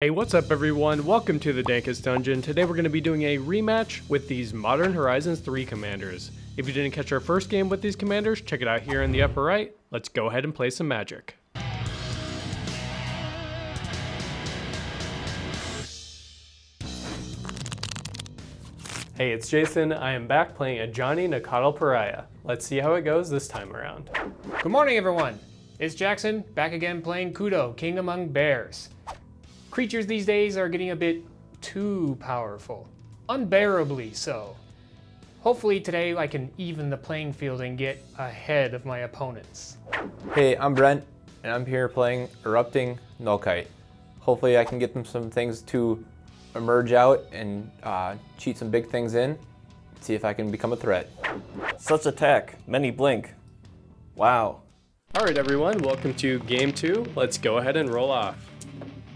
Hey, what's up everyone? Welcome to the Dankest Dungeon. Today we're going to be doing a rematch with these Modern Horizons 3 commanders. If you didn't catch our first game with these commanders, check it out here in the upper right. Let's go ahead and play some Magic. Hey, it's Jason. I am back playing Ajani, Nacatl Pariah. Let's see how it goes this time around. Good morning, everyone. It's Jackson, back again playing Kudo, King Among Bears. Creatures these days are getting a bit too powerful. Unbearably so. Hopefully today I can even the playing field and get ahead of my opponents. Hey, I'm Brent, and I'm here playing Erupting Nullkite. Hopefully I can get them some things to emerge out and cheat some big things in, see if I can become a threat. Such attack, many blink. Wow. Alright everyone, welcome to game 2. Let's go ahead and roll off.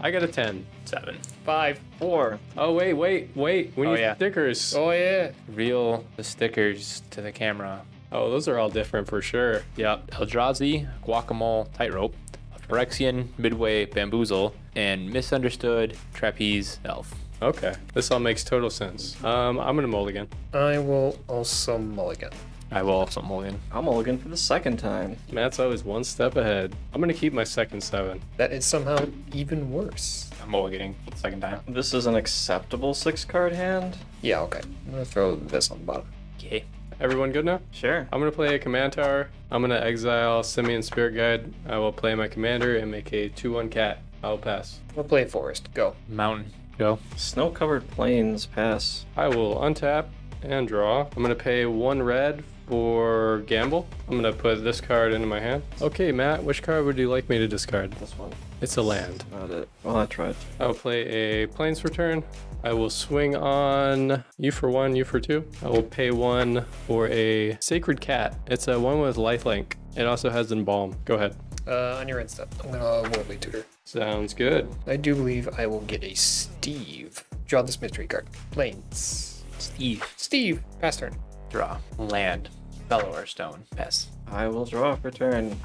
I got a 10. 7. 5. 4. Oh wait, we need stickers. Oh yeah. Reveal the stickers to the camera. Oh, those are all different for sure. Yep, Eldrazi, Guacamole, Tightrope, Phyrexian, Midway, Bamboozle, and Misunderstood, Trapeze, Elf. Okay, this all makes total sense. I'm gonna mulligan. I will also mulligan. I will also mulligan. I'm mulligan for the second time. Matt's always one step ahead. I'm gonna keep my second 7. That is somehow even worse. I'm mulliganing second time. This is an acceptable 6-card hand. Yeah, okay. I'm gonna throw this on the bottom. Okay. Everyone good now? Sure. I'm gonna play a command tower. I'm gonna exile Simian Spirit Guide. I will play my commander and make a 2/1 cat. I will pass. We'll play forest. Go. Mountain. Go. Snow-covered plains, pass. I will untap and draw. I'm gonna pay 1 red for gamble. I'm gonna put this card into my hand. Okay, Matt, which card would you like me to discard? This one. It's a land. Not it. Well, I tried. I will play a Plains return. I will swing on you for 1, you for 2. I will pay 1 for a Sacred Cat. It's a 1 with lifelink. It also has Embalm. Go ahead. On your end step, I'm gonna Worldly Tutor. Sounds good. I do believe I will get a Steve. Draw this mystery card. Plains. Steve. Pass turn. Draw. Land. Bellower Stone. Pass. I will draw for turn.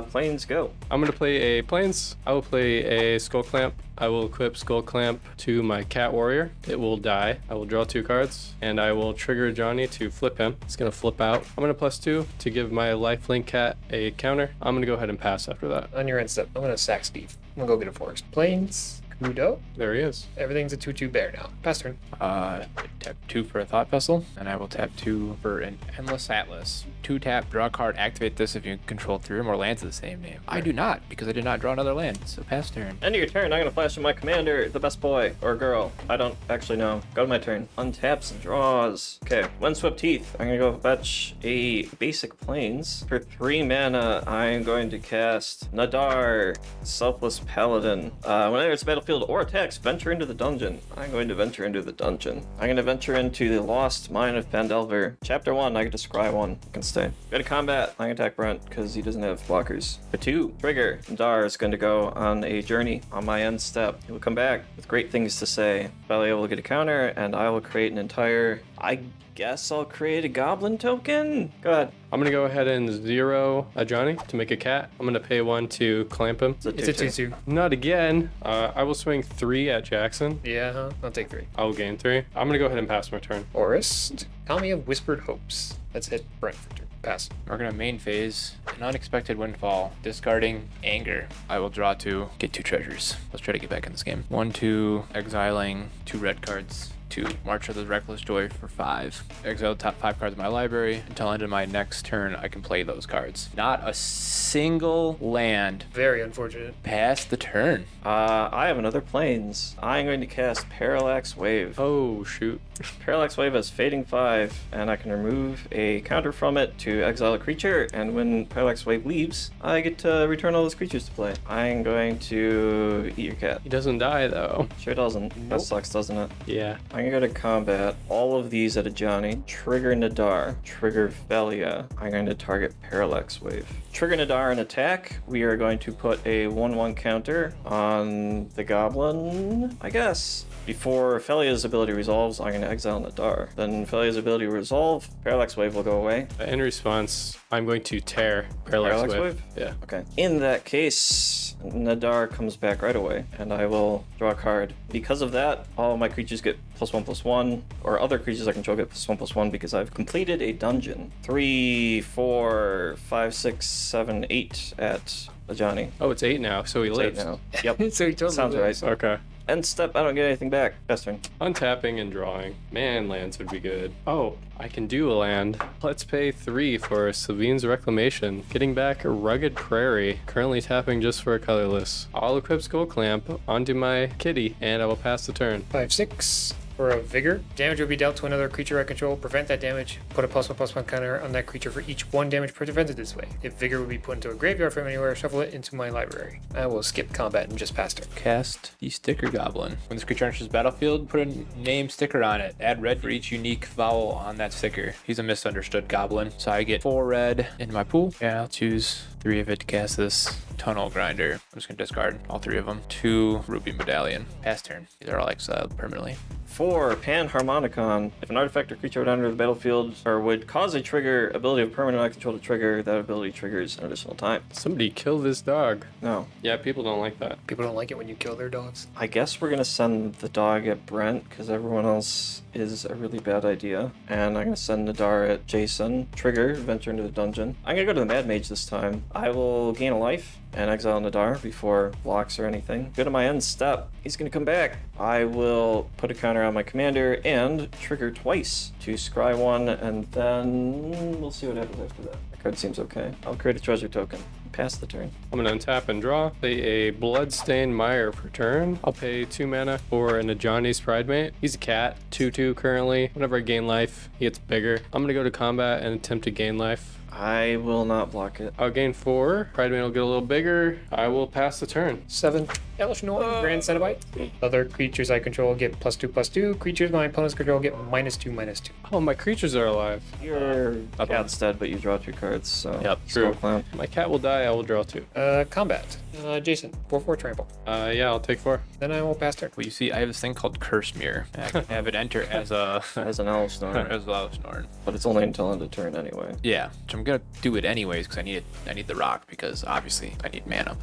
Plains go. I'm gonna play a Plains. I will play a Skull Clamp. I will equip Skull Clamp to my Cat Warrior. It will die. I will draw 2 cards, and I will trigger Ajani to flip him. It's gonna flip out. I'm gonna +2 to give my lifelink cat a counter. I'm gonna go ahead and pass after that. On your end step, I'm gonna sack Steve. I'm gonna go get a forest. Plains. Kudo. There he is. Everything's a 2/2 bear now. Pass turn. Tap 2 for a Thought Vessel, and I will tap 2 for an Endless Atlas. 2 tap, draw a card, activate this if you control 3 or more lands of the same name. I do not, because I did not draw another land, so pass turn. End of your turn, I'm gonna flash in my commander, the best boy or girl. I don't actually know. Go to my turn. Untaps and draws. Okay, Windswept Teeth. I'm gonna go fetch a basic plains. For 3 mana, I'm going to cast Nadar, Selfless Paladin. Whenever it's battlefield or attacks, venture into the dungeon. I'm going to venture into the dungeon. I'm going to venture into the Lost Mine of Phandelver. Chapter 1, I get to scry 1. I can stay. Go to combat. I'm going to attack Brent because he doesn't have blockers. For 2, trigger. Nadar is going to go on a journey on my end step. He will come back with great things to say. I'll be able to get a counter, and I will create an entire... I guess I'll create a goblin token? Go ahead. I'm gonna go ahead and 0 Ajani to make a cat. I'm gonna pay 1 to clamp him. It's a 2/2. Not again. I will swing 3 at Jackson. Yeah, I'll take 3. I will gain 3. I'm gonna go ahead and pass my turn. Forest. Tell me of Whispered Hopes. Let's hit Brent for turn. Pass. We're gonna main phase an Unexpected Windfall, discarding Anger. I will draw 2, get 2 treasures. Let's try to get back in this game. 1, 2, exiling 2 red cards. 2, March of the Reckless Joy for 5. Exile the top 5 cards of my library. Until end of my next turn, I can play those cards. Not a single land. Very unfortunate. Pass the turn. I have another plains. I'm going to cast Parallax Wave. Oh, shoot. Parallax Wave has Fading 5, and I can remove a counter from it to exile a creature, and when Parallax Wave leaves, I get to return all those creatures to play. I'm going to eat your cat. He doesn't die, though. Sure doesn't. That sucks, doesn't it? Yeah. I'm I'm gonna go to combat. All of these at Ajani. Trigger Nadar. Trigger Phelia. I'm going to target Parallax Wave. Trigger Nadar and attack. We are going to put a 1/1 counter on the Goblin, I guess. Before Phelia's ability resolves, I'm going to exile Nadar. Then Phelia's ability will resolve. Parallax Wave will go away. In response, I'm going to tear Parallax Wave. Yeah. Okay. In that case, Nadar comes back right away, and I will draw a card. Because of that, all my creatures get +1/+1, or other creatures I control get +1/+1 because I've completed a dungeon. 3, 4, 5, 6, 7, 8 at Ajani. Oh, it's 8 now, so he It's 8 lives. now. Yep. So he totally Sounds lives. right. Okay. End step, I don't get anything back. Best turn. Untapping and drawing. Man, lands would be good. Oh, I can do a land. Let's pay 3 for Sylvine's Reclamation. Getting back a Rugged Prairie. Currently tapping just for a colorless. I'll equip Skull Clamp onto my kitty, and I will pass the turn. 5, 6 for a vigor. Damage will be dealt to another creature I control. Prevent that damage. Put a +1/+1 counter on that creature for each 1 damage prevented this way. If vigor will be put into a graveyard from anywhere, shuffle it into my library. I will skip combat and just pass turn. Cast the Sticker Goblin. When this creature enters the battlefield, put a name sticker on it. Add red for each unique vowel on that sticker. He's a misunderstood goblin. So I get 4 red in my pool. And I'll choose 3 of it to cast this Tunnel Grinder. I'm just going to discard all 3 of them. 2 Ruby Medallion. Pass turn. These are all exiled permanently. 4, Panharmonicon. If an artifact or creature would enter the battlefield or would cause a trigger ability of permanent I control to trigger, that ability triggers an additional time. Somebody kill this dog. No. Yeah, people don't like that. People don't like it when you kill their dogs. I guess we're gonna send the dog at Brent because everyone else is a really bad idea. And I'm gonna send Nadar at Jason. Trigger, venture into the dungeon. I'm gonna go to the Mad Mage this time. I will gain a life and exile Nadar before blocks or anything. Go to my end step. He's gonna come back. I will put a counter on my commander and trigger twice to scry 1, and then we'll see what happens after that. The card seems okay. I'll create a treasure token. Pass the turn. I'm gonna untap and draw. Play a Bloodstained Mire for turn. I'll pay 2 mana for an Ajani's Pridemate. He's a cat, 2/2 currently. Whenever I gain life, he gets bigger. I'm gonna go to combat and attempt to gain life. I will not block it. I'll gain 4. Pridemate will get a little bigger. I will pass the turn. 7. Hellish Norn, Grand Cenobite. Other creatures I control get +2/+2. Creatures my opponents control get -2/-2. Oh, my creatures are alive. Your cat's dead, but you draw 2 cards, so... Yep, true. Skull Clamp. My cat will die. I will draw 2. Combat. Jason, 4/4 trample. Yeah, I'll take 4. Then I will pass turn. Well, you see, I have this thing called Curse Mirror. I can have it enter as a... As an Elf Snorn, as a Snorn. but it's only until end of turn anyway. Yeah, which I'm gonna do it anyways because I need the rock because obviously I need mana.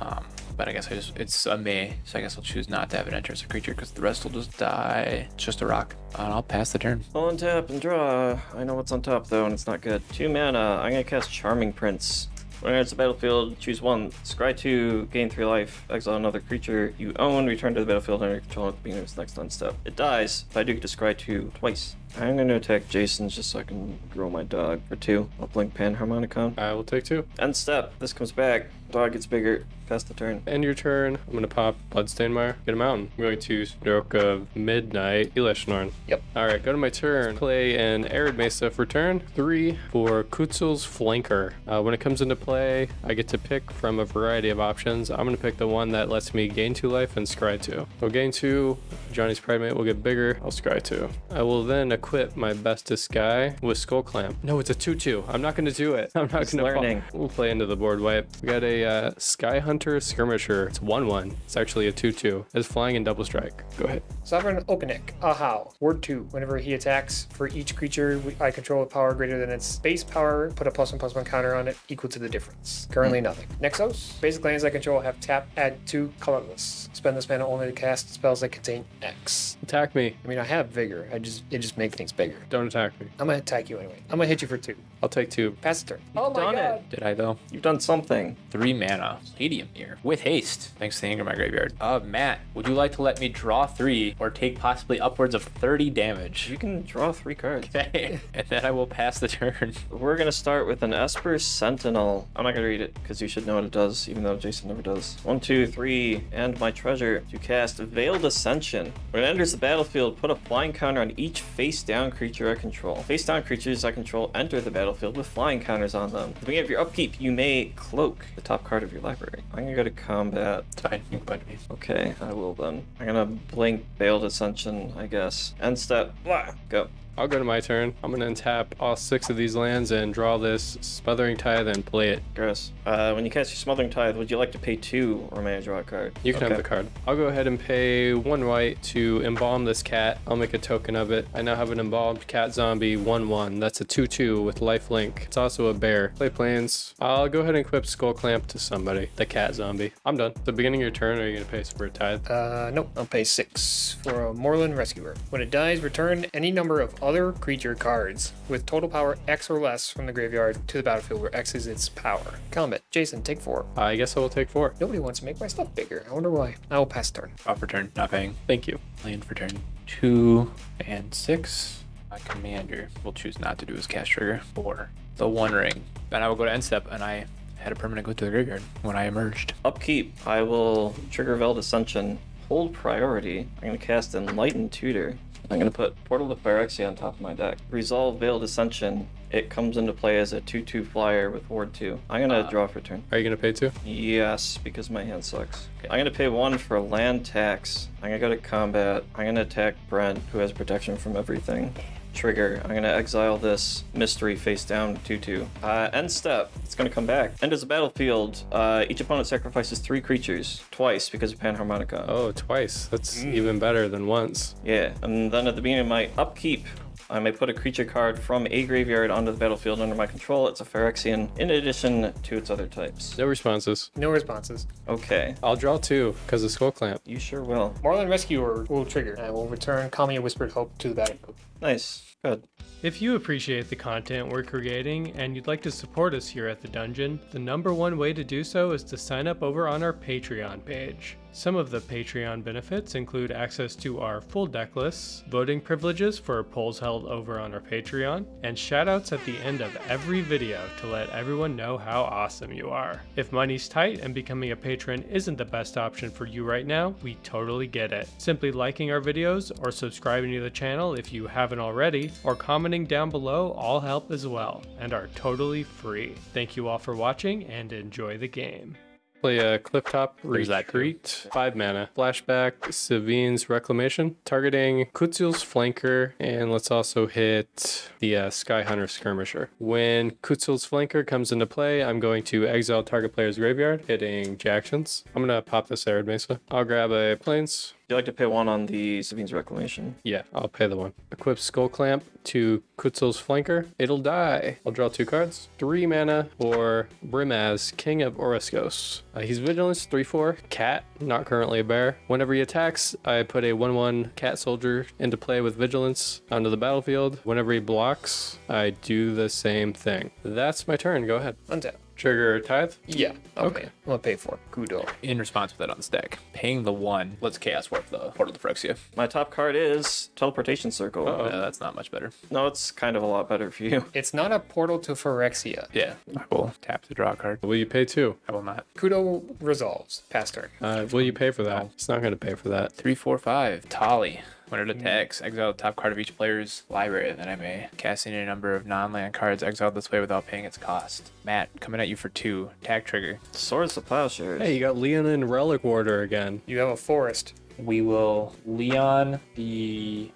But I guess it's a May, so I guess I'll choose not to have it enter as a creature because the rest will just die. It's just a rock. And I'll pass the turn. I'll untap and draw. I know what's on top though, and it's not good. 2 mana. I'm gonna cast Charming Prince. When it enters the battlefield, choose 1. Scry 2, gain 3 life, exile another creature you own, return to the battlefield under your control at the beginning of its next end step. It dies, but I do get to scry 2 twice. I'm going to attack Jason just so I can grow my dog for 2. I'll blink Panharmonicon. I will take 2. End step. This comes back. Dog gets bigger. Pass the turn. End your turn. I'm going to pop Bloodstained Mire. Get a mountain. I'm going to Stroke of Midnight. Elishnorn. Yep. Alright, go to my turn. Play an Arid Mesa for turn 3 for Kutzel's Flanker. When it comes into play, I get to pick from a variety of options. I'm going to pick the one that lets me gain 2 life and scry 2. I'll gain 2. Johnny's Pridemate will get bigger. I'll scry 2. I will then equip my Bestest Guy with Skull Clamp. No, it's a 2/2. I'm not going to do it. I'm not going to learning. We'll play into the board wipe. We got a Sky Hunter Skirmisher. It's 1/1. It's actually a 2/2. It's flying and double strike. Go ahead. Sovereign Okenek, Ahau. Word 2. Whenever he attacks, for each creature I control with power greater than its base power, put a +1/+1 counter on it equal to the difference. Currently nothing. Nexos. Basic lands I control have tap, add 2 colorless. Spend this mana only to cast spells that contain X. Attack me. I mean, I have vigor. It just makes things bigger. Don't attack me. I'm gonna attack you anyway. I'm gonna hit you for 2. I'll take 2. Pass the turn. You've done it. Did I though? You've done something. 3 mana. Stadium here. With haste. Thanks to the anger in my graveyard. Matt, would you like to let me draw 3 or take possibly upwards of 30 damage? You can draw 3 cards. Okay. And then I will pass the turn. We're gonna start with an Esper Sentinel. I'm not gonna read it because you should know what it does, even though Jason never does. 1, 2, 3, and my treasure to cast Veiled Ascension. When it enters the battlefield, put a flying counter on each face-down creature I control. Face-down creatures I control enter the battlefield battlefield with flying counters on them. At the beginning of your upkeep, you may cloak the top card of your library. I'm gonna go to combat. It's fine. You can bite me. Okay, I will then. I'm gonna blink Veiled Ascension, I guess. End step. Blah. Go. I'll go to my turn. I'm gonna untap all 6 of these lands and draw this Smothering Tithe and play it. Gross. When you cast your Smothering Tithe, would you like to pay 2 or may I draw a card? You can have the card. I'll go ahead and pay 1 white to embalm this cat. I'll make a token of it. I now have an embalmed cat zombie 1/1. That's a 2/2 with lifelink. It's also a bear. Play planes. I'll go ahead and equip Skull Clamp to somebody. The cat zombie. I'm done. At the beginning of your turn, are you gonna pay for a tithe? Nope. I'll pay 6 for a Moorland Rescuer. When it dies, return any number of other creature cards with total power X or less from the graveyard to the battlefield where X is its power. Combat. Jason, take 4. I guess I will take 4. Nobody wants to make my stuff bigger. I wonder why. I will pass turn. Off for turn. Not paying. Thank you. Land for turn 2 and 6. My commander will choose not to do his cast trigger for the One Ring. Then I will go to end step, and I had a permanent go to the graveyard when I emerged. Upkeep. I will trigger Veiled Ascension. Hold priority. I'm gonna cast Enlightened Tutor. I'm going to put Portal to Phyrexia on top of my deck. Resolve Veiled Ascension. It comes into play as a 2/2 flyer with Ward 2. I'm going to draw for turn. Are you going to pay 2? Yes, because my hand sucks. Okay. I'm going to pay 1 for land tax. I'm going to go to combat. I'm going to attack Brent, who has protection from everything. Trigger. I'm going to exile this mystery face down 2/2. End step. It's going to come back. Enters the battlefield. Each opponent sacrifices 3 creatures twice because of Panharmonicon. Oh, twice. That's even better than once. Yeah, and then at the beginning of my upkeep, I may put a creature card from a graveyard onto the battlefield under my control. It's a Phyrexian in addition to its other types. No responses. No responses. Okay. I'll draw 2 because of Skull Clamp. You sure will. Moorland Rescuer will trigger. I will return Call Me a Whispered Hope to the battlefield. Nice. Good. If you appreciate the content we're creating and you'd like to support us here at the Dungeon, the #1 way to do so is to sign up over on our Patreon page. Some of the Patreon benefits include access to our full deck lists, voting privileges for polls held over on our Patreon, and shoutouts at the end of every video to let everyone know how awesome you are. If money's tight and becoming a patron isn't the best option for you right now, we totally get it. Simply liking our videos or subscribing to the channel if you haven't already, or commenting down below all help as well, and are totally free. Thank you all for watching and enjoy the game. Play a Clifftop Retreat, 5 mana. Flashback, Savine's Reclamation, targeting Kutsul's Flanker, and let's also hit the Skyhunter Skirmisher. When Kutsul's Flanker comes into play, I'm going to exile target player's graveyard, hitting Jackson's. I'm gonna pop this Arid Mesa. I'll grab a Plains. Would you like to pay 1 on the Savine's Reclamation? Yeah, I'll pay the 1. Equip Skull Clamp to Kutsul's Flanker. It'll die. I'll draw 2 cards. 3 mana for Brimaz, King of Oreskos. He's Vigilance, 3/4, cat, not currently a bear. Whenever he attacks, I put a 1/1 cat soldier into play with Vigilance onto the battlefield. Whenever he blocks, I do the same thing. That's my turn. Go ahead. Untap. Trigger Tithe? Yeah. Okay. I'm gonna pay 4. Kudo. In response to that on this deck, paying the 1. Let's Chaos Warp the Portal to Phyrexia. My top card is Teleportation Circle. That's not much better. No, it's kind of a lot better for you. It's not a portal to Phyrexia. Yeah. I will tap to draw a card. Will you pay 2? I will not. Kudo resolves. Pass turn. Will you pay for that? It's not going to pay for that. 3, 4, 5. Tali. When it attacks, exile the top card of each player's library. Then I may cast any number of non-land cards exiled this way without paying its cost. Matt, coming at you for 2. Attack trigger. Swords to Plowshares. Hey, you got Leonin Relic Warder again. You have a forest. We will Leon the...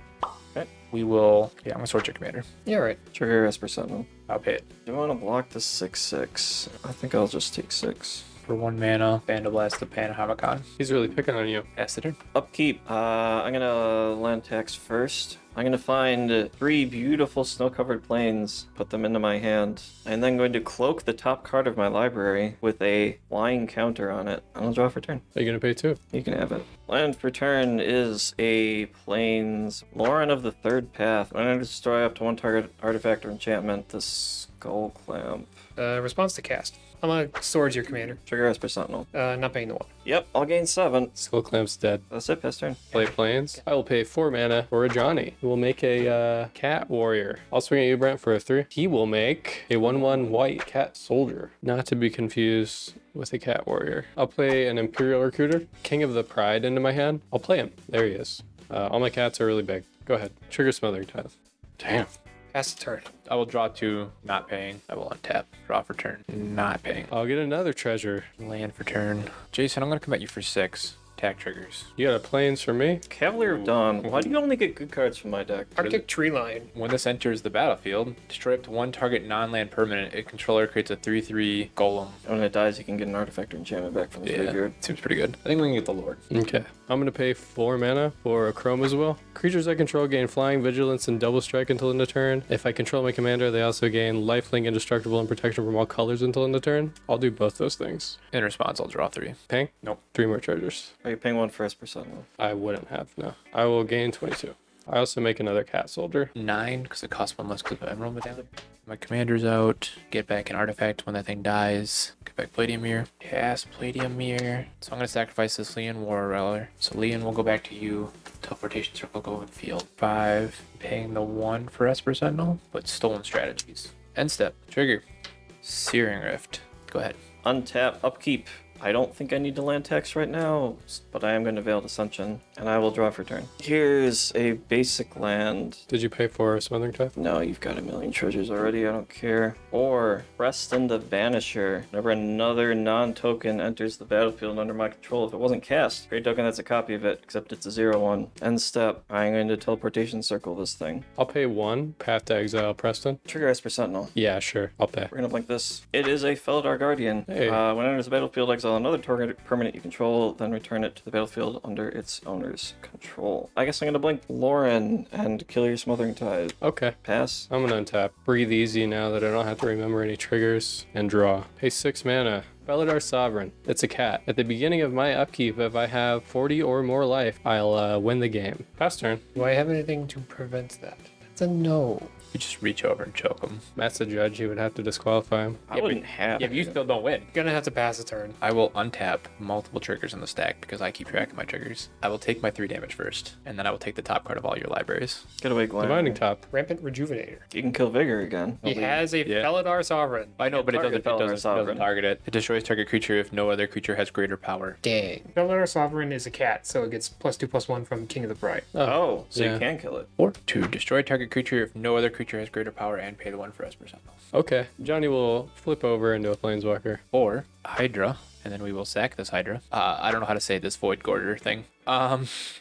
We will... Yeah, I'm gonna sword your commander. Yeah, right. Trigger Esper Sentinel. I'll pay it. Do you want to block the 6/6? I think I'll just take 6. For 1 mana, Vandablast the Panhamacon. He's really picking on you. Pass the turn. Upkeep. I'm gonna land tax first. I'm gonna find 3 beautiful snow-covered plains, put them into my hand, and then going to cloak the top card of my library with a flying counter on it. I'll draw for turn. Are you going to pay 2? You can have it. Land for turn is a plains Lauren of the Third Path. When I destroy up to 1 target artifact or enchantment, the Skull Clamp. Response to cast. I'm gonna sword your commander. Trigger Esper Sentinel. Not paying the 1. Yep, I'll gain 7. Skull Clamp's dead. That's it, pass turn. Play Plains. I will pay 4 mana for Ajani, who will make a cat warrior. I'll swing at you, Brent, for a 3. He will make a 1/1 white cat soldier, not to be confused with a cat warrior. I'll play an Imperial Recruiter, King of the Pride, into my hand. I'll play him. There he is. All my cats are really big. Go ahead. Trigger Smothering Tithe. Damn. Pass the turn. I will draw 2, not paying. I will untap. Draw for turn, not paying. I'll get another treasure. Land for turn. Jason, I'm gonna come at you for 6. Attack triggers. You got a plains for me? Cavalier of Dawn. Why do you only get good cards from my deck? Arctic Tree Line. When this enters the battlefield, destroy up to 1 target non-land permanent. A controller creates a 3/3 golem. When it dies, you can get an artifact or enchantment back from the graveyard. Seems pretty good. I think we can get the Lord. Okay. I'm going to pay 4 mana for a Chrome as well. Creatures I control gain flying, vigilance, and double strike until end of turn. If I control my commander, they also gain lifelink, indestructible, and protection from all colors until end of turn. I'll do both those things. In response, I'll draw 3. Paying? Nope. 3 more treasures. Are you paying 1 for Esper Sentinel? I wouldn't have, no. I will gain 22. I also make another cat soldier. 9, because it costs 1 less because of Emerald Medallion. My commander's out. Get back an artifact when that thing dies. Get back Palladium Mirror. Cast Palladium Mirror. So I'm going to sacrifice this Leon War Reller. So Leon will go back to you. Teleportation Circle go in field. 5. Paying the 1 for Esper Sentinel, but stolen strategies. End step. Trigger. Searing Rift. Go ahead. Untap, upkeep. I don't think I need to land tax right now, but I am going to Veiled Ascension, and I will draw for turn. Here's a basic land. Did you pay for a Smothering Tithe? No, you've got a million treasures already, I don't care. Or, Preston the Vanisher. Whenever another non-token enters the battlefield under my control, if it wasn't cast, create a token that's a copy of it, except it's a 0/1. End step, I'm going to Teleportation Circle this thing. I'll pay 1, Path to Exile Preston. Trigger Esper Sentinel. Yeah, sure. I'll pay. We're gonna blink this. It is a Felidar Guardian. Hey. When it enters the battlefield, exile another target permanent you control, then return it to the battlefield under its owner's control. I guess I'm gonna blink Lauren and kill your Smothering Tithe. Okay. Pass. I'm gonna untap. Breathe easy now that I don't have to remember any triggers. And draw. Pay 6 mana. Felidar Sovereign. It's a cat. At the beginning of my upkeep, if I have 40 or more life, I'll win the game. Pass turn. Do I have anything to prevent that? That's a no. You just reach over and choke him. Matt's the judge. He would have to disqualify him. I wouldn't have. Yeah, but you still don't win. Gonna have to pass a turn. I will untap multiple triggers in the stack because I keep track of my triggers. I will take my 3 damage first, and then I will take the top card of all your libraries. Get away, Glenn. Divining Top. Rampant Rejuvenator. You can kill Vigor again. He has a Felidar Sovereign. I know, but it target doesn't Felidar Sovereign. target it. It destroys target creature if no other creature has greater power. Dang. Felidar Sovereign is a cat, so it gets +2/+1 from King of the Pride. Oh, so Yeah. you can kill it. Or 2. Destroy target creature if no other creature has greater power and pay the 1 for Esper Sentinel. Okay. Johnny will flip over into a Planeswalker. Or Hydra, and then we will sack this Hydra. I don't know how to say this Void Gorger thing.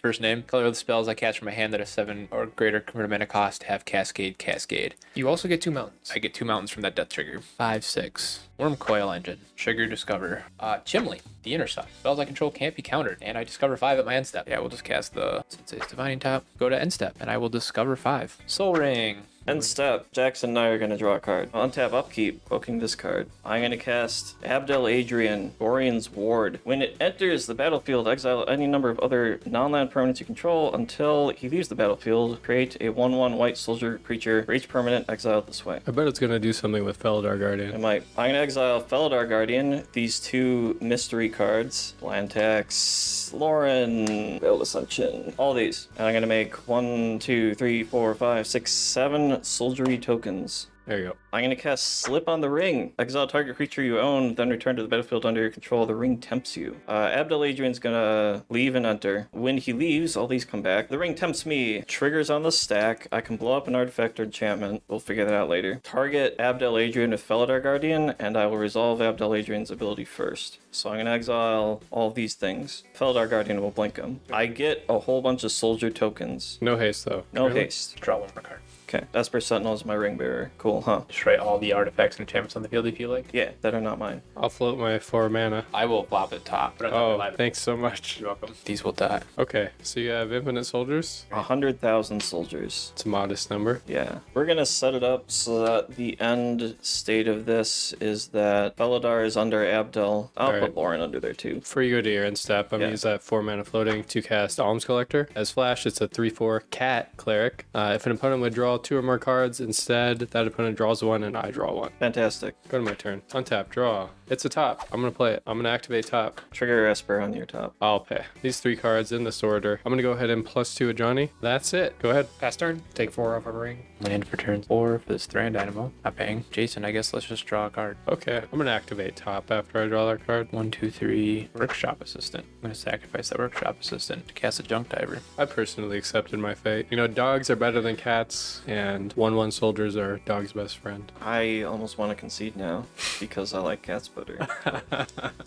First name. Color of the spells I cast from my hand that is 7 or greater converted mana cost have Cascade. You also get 2 mountains. I get 2 mountains from that death trigger. 5, 6. Worm Coil Engine. Trigger Discover. Chimley. The inner stuff. Spells I control can't be countered, and I discover 5 at my end step. Yeah, we'll just cast the Sensei's Divining Top. Go to end step, and I will discover 5. Soul Ring. End step. Jackson and I are going to draw a card. Untap, upkeep, poking this card. I'm going to cast Abdel Adrian, Borean's Ward. When it enters the battlefield, exile any number of other non-land permanents you control until he leaves the battlefield. Create a 1/1 white soldier creature for each permanent exiled this way. I bet it's gonna do something with Felidar Guardian. I might. I'm going to exile Felidar Guardian, these 2 mystery cards, Land Tax, Lauren, Veiled Ascension, all these. And I'm going to make 1, 2, 3, 4, 5, 6, 7 soldiery tokens. There you go. I'm going to cast Slip on the Ring. Exile target creature you own, then return to the battlefield under your control. The ring tempts you. Abdel Adrian's going to leave and enter. When he leaves, all these come back. The ring tempts me. Triggers on the stack. I can blow up an artifact or enchantment. We'll figure that out later. Target Abdel Adrian with Felidar Guardian, and I will resolve Abdel Adrian's ability first. So I'm going to exile all of these things. Felidar Guardian will blink them. I get a whole bunch of soldier tokens. No haste though. No Really? haste. Draw 1 more card. Okay. Esper Sentinel is my ring bearer. Cool, huh? Destroy all the artifacts and enchantments on the field if you like. Yeah, that are not mine. I'll float my 4 mana. I will flop it top. But Oh, thanks so much. You're welcome. These will die. Okay, so you have infinite soldiers. 100,000 soldiers. It's a modest number. Yeah. We're gonna set it up so that the end state of this is that Felidar is under Abdel. I'll Alright. put Lauren under there too. Before you go to your end step, I'm Yeah. gonna use that 4 mana floating to cast Alms Collector. As flash, it's a 3/4 cat cleric. If an opponent would draw 2 or more cards, instead that opponent draws 1 and I draw 1. Fantastic. Go to my turn. Untap, draw. It's a top. I'm gonna play it. I'm gonna activate top. Trigger Esper on your top. I'll pay. These 3 cards in this order. I'm gonna go ahead and +2 Ajani. That's it. Go ahead. Pass turn. Take 4 off a ring. Land for turn 4 for this Thran Dynamo. Not paying. Jason, I guess let's just draw a card. Okay. I'm gonna activate top after I draw that card. 1, 2, 3. Workshop Assistant. I'm gonna sacrifice that Workshop Assistant to cast a Junk Diver. I personally accepted my fate. You know, dogs are better than cats, and 1/1 soldiers are dog's best friend. I almost want to concede now because I like cats better.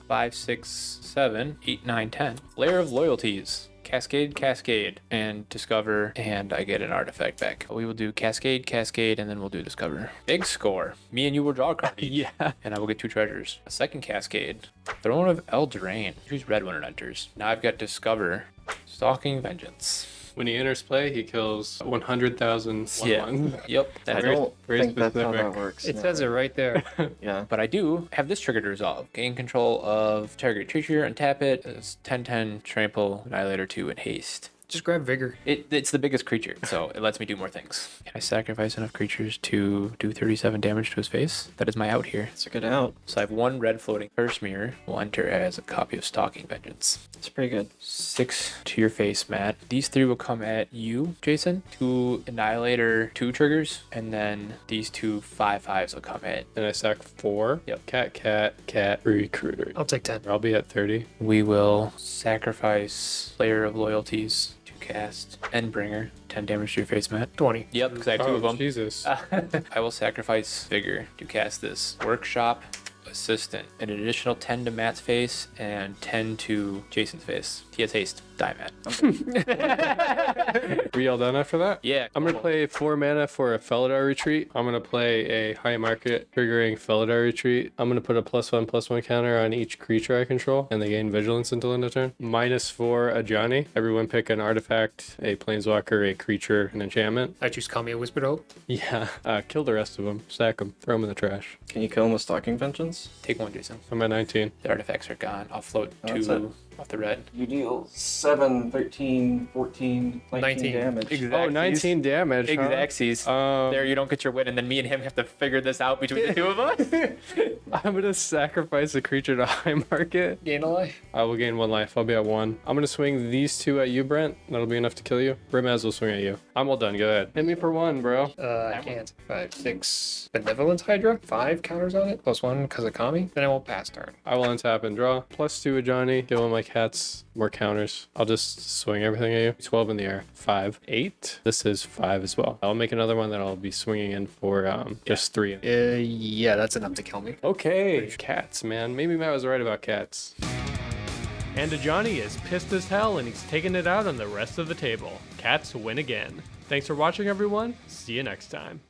5, 6, 7, 8, 9, 10. Layer of Loyalties. Cascade, Cascade, and Discover, and I get an artifact back. We will do Cascade, Cascade, and then we'll do Discover. Big score. Me and you will draw a card each. Yeah. And I will get 2 treasures. A second Cascade. Throne of Eldraine. Choose red when it enters. Now I've got Discover. Stalking Vengeance. When he enters play, he kills 100,000 Yeah. Yep. I That's don't very think that's how specific. that works. It no. says it right there. Yeah. But I do have this trigger to resolve. Gain control of target creature, untap it. It's 10/10, trample, annihilator 2, and haste. Just grab Vigor. It's the biggest creature, so it lets me do more things. Can I sacrifice enough creatures to do 37 damage to his face? That is my out here. It's a good out. So I have 1 red floating. First mirror will enter as a copy of Stalking Vengeance. It's pretty good. 6 to your face, Matt. These 3 will come at you, Jason. 2 Annihilator 2 triggers, and then these 2 5/5s will come at. And I sack 4. Yep. Cat, Recruiter. I'll take 10. I'll be at 30. We will sacrifice Layer of Loyalties to cast Endbringer. 10 damage to your face, Matt. 20. Yep, because I have 2 of them. Jesus. I will sacrifice Vigor to cast this Workshop Assistant. An additional 10 to Matt's face and 10 to Jason's face. He has haste. Die, Matt. We all done after that? Yeah. I'm gonna play 4 mana for a Felidar Retreat. I'm gonna play a High Market triggering Felidar Retreat. I'm gonna put a +1/+1 counter on each creature I control, and they gain Vigilance until end of turn. -4 Ajani. Everyone pick an artifact, a Planeswalker, a creature, an enchantment. I choose Kami, Whispered Hope. Yeah. Kill the rest of them. Sack them. Throw them in the trash. Can you kill him with Stalking Vengeance? Take 1, Jason. I'm at 19. The artifacts are gone. I'll float That's 2 off the red. You deal 7, 13, 14, 19 damage. Oh, 19 damage. Huh? Exactsies. There, you don't get your win, and then me and him have to figure this out between the 2 of us. I'm gonna sacrifice a creature to High Market. Gain a life. I will gain 1 life. I'll be at 1. I'm gonna swing these 2 at you, Brent. That'll be enough to kill you. Brimaz will swing at you. I'm all done. Go ahead. Hit me for 1, bro. I can't. 5, 6. Benevolence Hydra. 5 counters on it. +1 because of Kami. Then I won't pass turn. I will untap and draw. +2 Ajani. Give one of my cats more counters. I'll just swing everything at you. 12 in the air. 5, 8. This is 5 as well. I'll make another one that I'll be swinging in for just 3. Yeah, that's enough to kill me. Okay. Cats, man. Maybe Matt was right about cats. And Ajani is pissed as hell and he's taking it out on the rest of the table. Cats win again. Thanks for watching, everyone. See you next time.